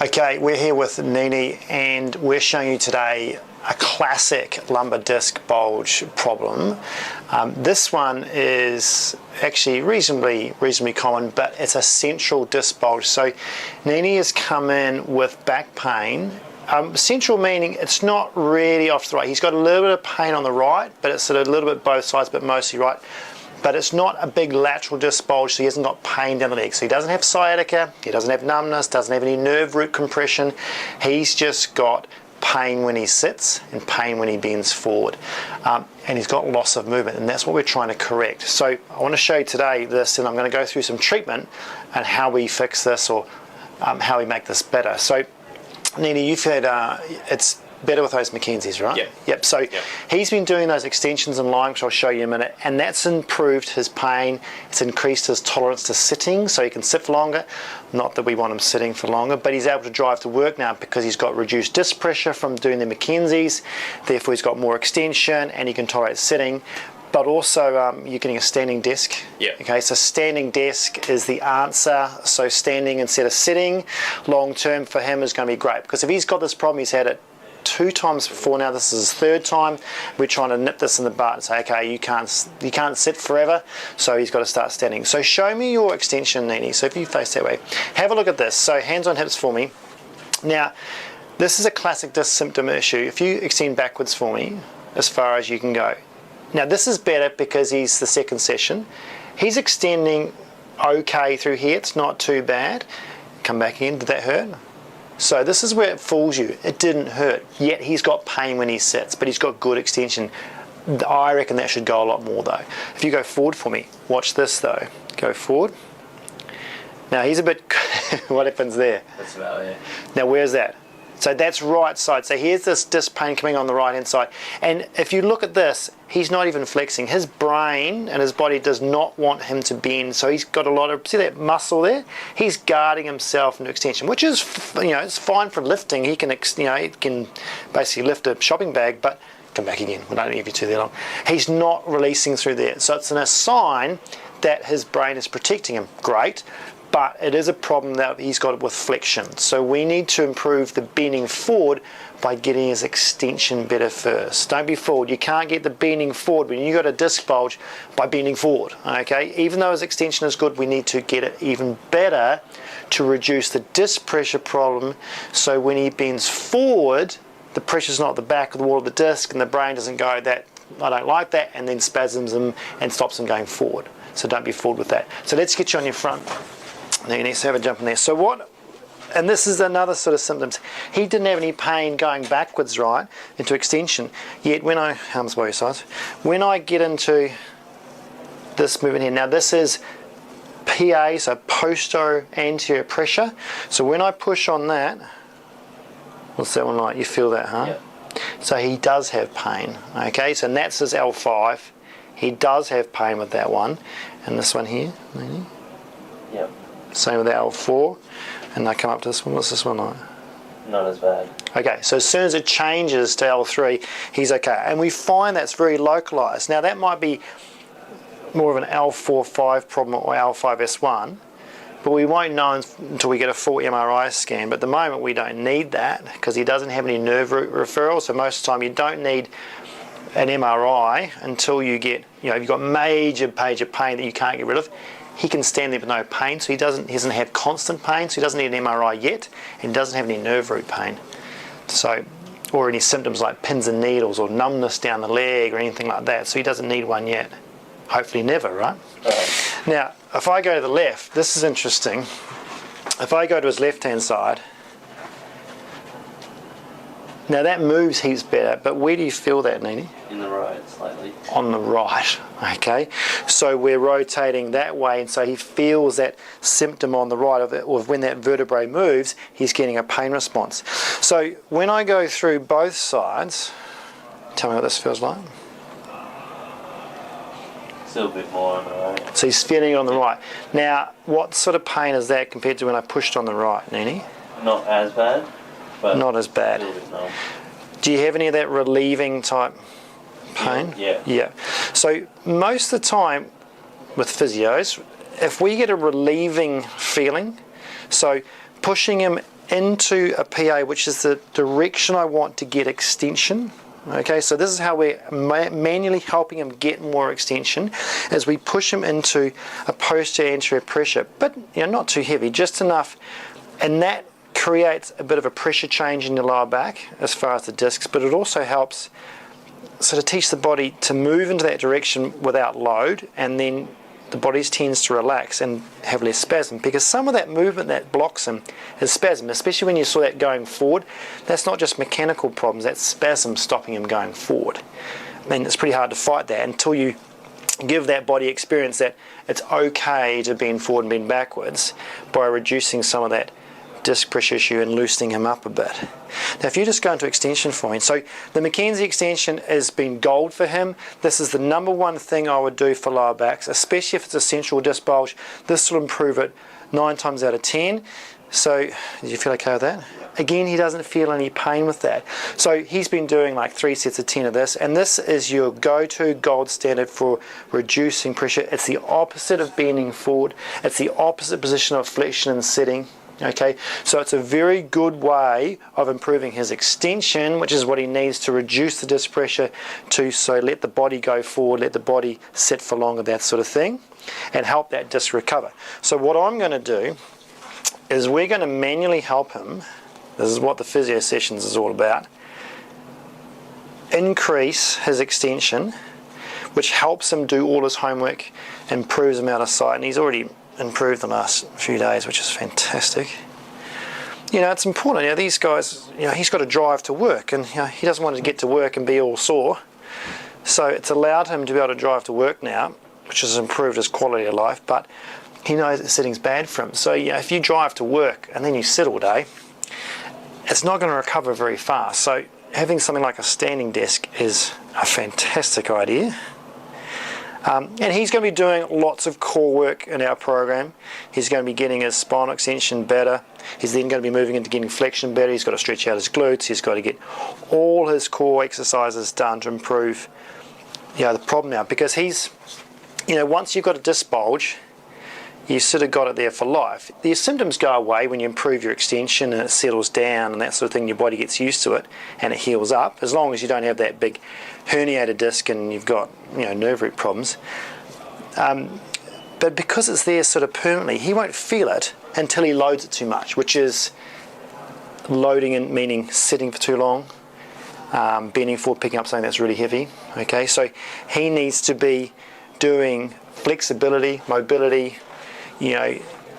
Okay, we're here with Nini and we're showing you today a classic lumbar disc bulge problem. This one is actually reasonably common, but it's a central disc bulge. So Nini has come in with back pain. Central meaning it's not really off to the right. He's got a little bit of pain on the right, but it's sort of a little bit both sides, but mostly right. But it's not a big lateral disc bulge, so he hasn't got pain down the leg. So he doesn't have sciatica, he doesn't have numbness, doesn't have any nerve root compression. He's just got pain when he sits and pain when he bends forward. And he's got loss of movement, and that's what we're trying to correct. So I want to show you today this, and I'm going to go through some treatment and how we fix this, or how we make this better. So Nini, you've had, it's better with those McKenzie's, right? Yeah. Yep. So he's been doing those extensions and lying, which I'll show you in a minute, and that's improved his pain. It's increased his tolerance to sitting, so he can sit for longer. Not that we want him sitting for longer, but he's able to drive to work now because he's got reduced disc pressure from doing the McKenzie's. Therefore, he's got more extension and he can tolerate sitting. But also, you're getting a standing desk. Yeah. Okay, so standing desk is the answer. So standing instead of sitting, long term for him is going to be great, because if he's got this problem, he's had it 2 times before now, this is his 3rd time. We're trying to nip this in the bud and say, okay, you can't sit forever, so he's got to start standing. So show me your extension, Nini. So if you face that way, have a look at this. So hands on hips for me. Now, this is a classic disc symptom issue. If you extend backwards for me, as far as you can go. Now this is better because he's the 2nd session. He's extending okay through here, it's not too bad. Come back in, did that hurt? So this is where it fools you. It didn't hurt, yet he's got pain when he sits, but he's got good extension. I reckon that should go a lot more though. If you go forward for me, watch this though. Go forward. Now he's a bit, what happens there? That's about it. Now where's that? So that's right side. So here's this disc pain coming on the right hand side. And if you look at this, he's not even flexing. His brain and his body does not want him to bend. So he's got a lot of, see that muscle there? He's guarding himself into extension, which is, it's fine for lifting. He can, he can basically lift a shopping bag, but come back again. We don't leave you too there long. He's not releasing through there. So it's a sign that his brain is protecting him. Great. But it is a problem that he's got with flexion. So we need to improve the bending forward by getting his extension better first. Don't be fooled. You can't get the bending forward when you've got a disc bulge by bending forward. Okay? Even though his extension is good, we need to get it even better to reduce the disc pressure problem. So when he bends forward, the pressure's not at the back of the wall of the disc, and the brain doesn't go, that I don't like that, and then spasms him and stops him going forward. So don't be fooled with that. So let's get you on your front. Now you need to have a jump in there. So what, and this is another sort of symptoms. He didn't have any pain going backwards, right, into extension. Yet when arms by your sides, when I get into this movement here, now this is PA, so posto-anterior pressure. So when I push on that, what's that one like? You feel that, huh? Yeah. So he does have pain, okay? So that's his L5. He does have pain with that one. And this one here, maybe? Yep. Same with the L4, and I come up to this one. What's this one like? Not as bad. Okay, so as soon as it changes to L3, he's okay. And we find that's very localized. Now that might be more of an L4-5 problem or L5-S1, but we won't know until we get a full MRI scan. But at the moment we don't need that because he doesn't have any nerve root referral, so most of the time you don't need an MRI until you get, you've got major pain that you can't get rid of. He can stand there with no pain, so he doesn't have constant pain, so he doesn't need an MRI yet, and he doesn't have any nerve root pain. So, or any symptoms like pins and needles or numbness down the leg or anything like that, so he doesn't need one yet. Hopefully never, right? Now, if I go to the left, this is interesting. If I go to his left-hand side, now that moves heaps better, but where do you feel that, Nini? In the right, slightly. On the right, okay. So we're rotating that way, and so he feels that symptom on the right of it, or when that vertebrae moves, he's getting a pain response. So when I go through both sides, tell me what this feels like. Still a bit more on the right. So he's feeling it on the right. Now, what sort of pain is that compared to when I pushed on the right, Nini? Not as bad. But not as bad. A little bit numb. Do you have any of that relieving type pain? Yeah. So most of the time with physios, if we get a relieving feeling, so pushing him into a PA, which is the direction I want to get extension. Okay, so this is how we're manually helping him get more extension, as we push him into a posterior anterior pressure, but not too heavy, just enough, and that creates a bit of a pressure change in your lower back as far as the discs, but it also helps sort of teach the body to move into that direction without load, and then the body tends to relax and have less spasm, because some of that movement that blocks him is spasm, especially when you saw that going forward. That's not just mechanical problems, that's spasm stopping him going forward. I mean, it's pretty hard to fight that until you give that body experience that it's okay to bend forward and bend backwards by reducing some of that disc pressure issue and loosening him up a bit. Now if you just go into extension for me, so the McKenzie extension has been gold for him. This is the #1 thing I would do for lower backs, especially if it's a central disc bulge. This will improve it 9 times out of 10. So do you feel okay with that? Again, he doesn't feel any pain with that. So he's been doing like 3 sets of 10 of this, and this is your go-to gold standard for reducing pressure. It's the opposite of bending forward. It's the opposite position of flexion and sitting. Okay, so it's a very good way of improving his extension, which is what he needs to reduce the disc pressure so let the body go forward, let the body sit for longer, that sort of thing, and help that disc recover. So what I'm going to do is we're going to manually help him. This is what the physio sessions is all about. Increase his extension, which helps him do all his homework, improves him out of sight, and he's already improved the last few days, which is fantastic. It's important. These guys, he's got to drive to work, and he doesn't want to get to work and be all sore. So it's allowed him to be able to drive to work now, which has improved his quality of life, but he knows that sitting's bad for him. So if you drive to work and then you sit all day, it's not going to recover very fast. So having something like a standing desk is a fantastic idea. And he's going to be doing lots of core work in our program. He's going to be getting his spinal extension better. He's then going to be moving into getting flexion better. He's got to stretch out his glutes. He's got to get all his core exercises done to improve the problem now. Because he's, once you've got a disc bulge, you've sort of got it there for life. The symptoms go away when you improve your extension and it settles down and that sort of thing. Your body gets used to it and it heals up, as long as you don't have that big herniated disc and you've got nerve root problems. But because it's there sort of permanently, he won't feel it until he loads it too much, which is loading in, meaning sitting for too long, bending forward, picking up something that's really heavy. Okay, so he needs to be doing flexibility, mobility,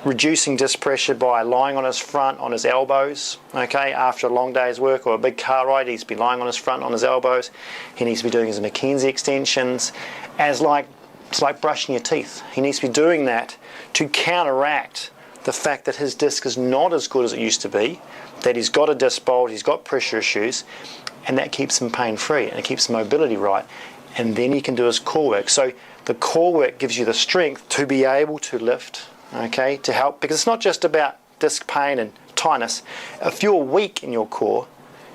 reducing disc pressure by lying on his front, on his elbows, okay, after a long day's work or a big car ride. He needs to be lying on his front, on his elbows. He needs to be doing his McKenzie extensions, it's like brushing your teeth. He needs to be doing that to counteract the fact that his disc is not as good as it used to be, that he's got a disc bulge, he's got pressure issues, and that keeps him pain-free and it keeps mobility right, and then he can do his core work. So the core work gives you the strength to be able to lift, okay, to help, because it's not just about disc pain and tightness. If you're weak in your core,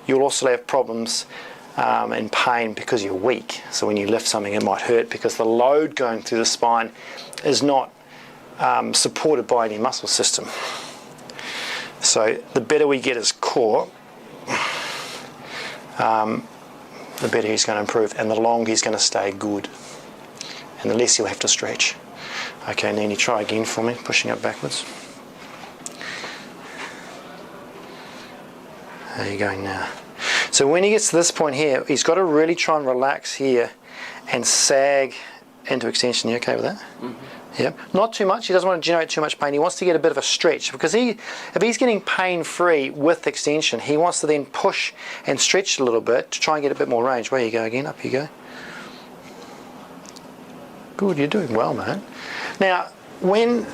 you'll also have problems and pain because you're weak. So when you lift something, it might hurt because the load going through the spine is not supported by any muscle system. So the better we get his core, the better he's going to improve, and the longer he's going to stay good, and the less he'll have to stretch. Okay, Nini, try again for me, pushing up backwards. How are you going now? So when he gets to this point here, he's got to really try and relax here and sag into extension. You okay with that? Mm-hmm. Yep. Not too much. He doesn't want to generate too much pain. He wants to get a bit of a stretch, because if he's getting pain-free with extension, he wants to then push and stretch a little bit to try and get a bit more range. Where you go again? Up you go. Good, you're doing well, man. Now, when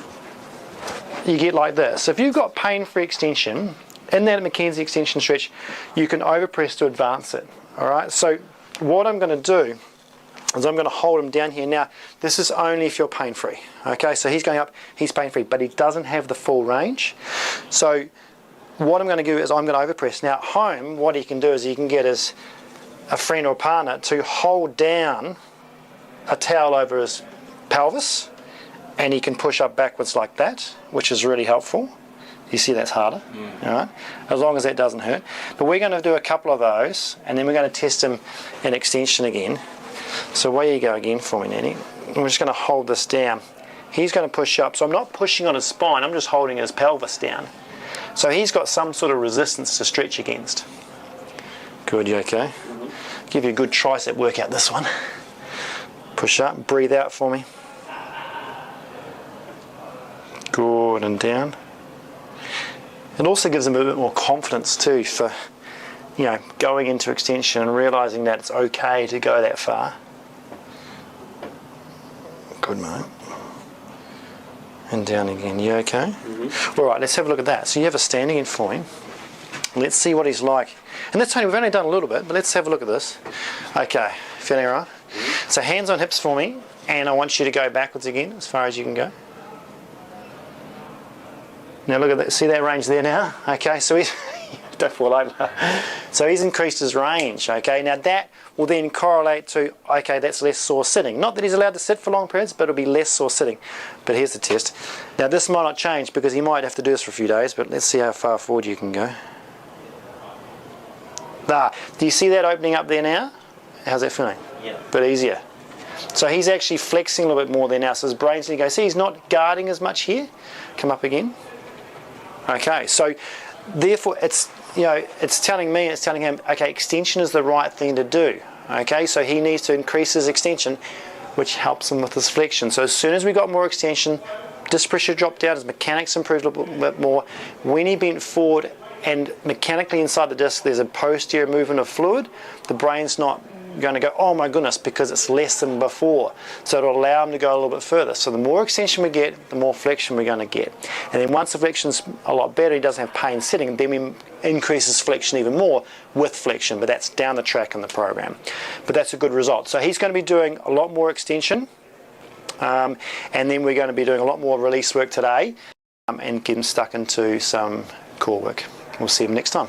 you get like this, if you've got pain-free extension, in that McKenzie extension stretch, you can overpress to advance it. All right, so what I'm going to do is I'm going to hold him down here. Now, this is only if you're pain-free. Okay, so he's going up, he's pain-free, but he doesn't have the full range. So what I'm going to do is I'm going to overpress. Now, at home, what he can do is he can get a friend or partner to hold down a towel over his pelvis, and he can push up backwards like that, which is really helpful. You see that's harder, all right? As long as that doesn't hurt. But we're going to do a couple of those, and then we're going to test him in extension again. So away you go again for me, Nanny. I'm just going to hold this down. He's going to push up. So I'm not pushing on his spine, I'm just holding his pelvis down. So he's got some sort of resistance to stretch against. Good, you okay? Give you a good tricep workout, this one. Push up, breathe out for me. Good, and down. It also gives them a bit more confidence too for, you know, going into extension and realising that it's okay to go that far. Good, mate. And down again. You okay? All right, let's have a look at that. So you have a standing in for him. Let's see what he's like. And that's only, we've only done a little bit, but let's have a look at this. Okay, feeling all right? So hands on hips for me, and I want you to go backwards again as far as you can go. Now look at that, see that range there now? Okay, so he's, don't fall over. So he's increased his range, okay? Now that will then correlate to, okay, that's less sore sitting. Not that he's allowed to sit for long periods, but it'll be less sore sitting. But here's the test. Now this might not change because he might have to do this for a few days, but let's see how far forward you can go. Do you see that opening up there now? How's that feeling? Yeah. Bit easier. So he's actually flexing a little bit more there now, so his brain's going to go, see, he's not guarding as much here. Come up again. Okay, so therefore it's, you know, it's telling me, it's telling him, okay, extension is the right thing to do. Okay, so he needs to increase his extension, which helps him with his flexion. So as soon as we got more extension, disc pressure dropped down, his mechanics improved a little bit more. When he bent forward and mechanically inside the disc there's a posterior movement of fluid, the brain's not going to go, oh my goodness, because it's less than before. So it'll allow him to go a little bit further. So the more extension we get, the more flexion we're going to get. And then once the flexion's a lot better, he doesn't have pain sitting, then we increase his flexion even more with flexion, but that's down the track in the program. But that's a good result. So he's going to be doing a lot more extension, and then we're going to be doing a lot more release work today, and get him stuck into some core work. We'll see him next time.